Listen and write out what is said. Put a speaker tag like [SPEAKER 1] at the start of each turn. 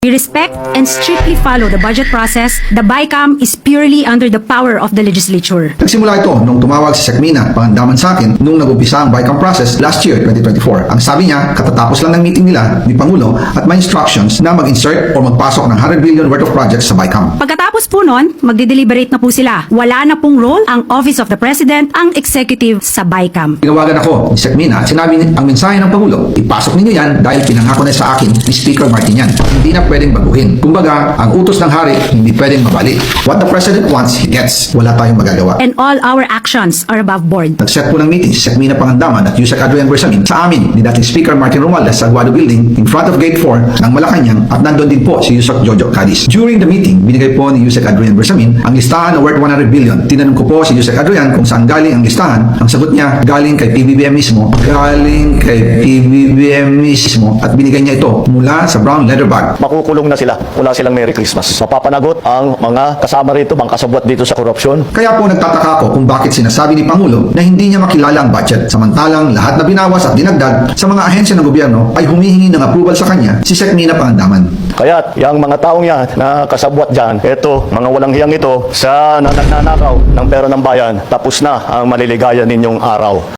[SPEAKER 1] We respect and strictly follow the budget process. The BICAM is purely under the power of the legislature.
[SPEAKER 2] Nagsimula ito nung tumawag si Secmina, pangandaman sa akin, nung nag-umpisa ang BICAM process last year, 2024. Ang sabi niya, katatapos lang ng meeting nila ni Pangulo at may instructions na mag-insert o magpasok ng 100 billion worth of projects sa BICAM.
[SPEAKER 1] Pagkatapos po nun, magde-deliberate na po sila. Wala na pong role ang Office of the President, ang executive sa BICAM.
[SPEAKER 2] Tinawagan ako ni Secmina at sinabi ang mensahe ng Pangulo, ipasok ninyo yan dahil pinangako na sa akin ni Speaker Martin yan. Hindi na pwedeng baguhin. Kumbaga, ang utos ng hari hindi pwedeng mabali. What the President wants, he gets. Wala tayong magagawa.
[SPEAKER 1] And all our actions are above board.
[SPEAKER 2] Nag-set po ng meeting si Secmina Pangandaman at Yusek Adrian Bersamin sa amin ni dating Speaker Martin Romualdez sa Aguado Building in front of Gate 4 ng Malacanang at nandun din po si Yusek Jojo Cadiz. During the meeting, binigay po ni Yusek Adrian Bersamin ang listahan na worth 100 billion. Tinanong ko po si Yusek Adrian kung saan galing ang listahan. Ang sagot niya, galing kay PBBM mismo. Galing kay PBBM mismo at binigay niya ito mula sa brown leather bag.
[SPEAKER 3] Makukulong na sila. Wala silang Merry Christmas. Mapapanagot ang mga kasama rito, mga kasabwat dito sa korupsyon.
[SPEAKER 2] Kaya po nagtataka ako kung bakit sinasabi ni Pangulo na hindi niya makilala ang budget. Samantalang lahat na binawas at dinagdag sa mga ahensya ng gobyerno ay humihingi ng approval sa kanya si Secmina Pangandaman.
[SPEAKER 3] Kaya yung mga taong yan na kasabwat dyan, eto, mga walang hiyang ito, sa nagnanakaw ng pera ng bayan, tapos na ang maliligaya ninyong araw.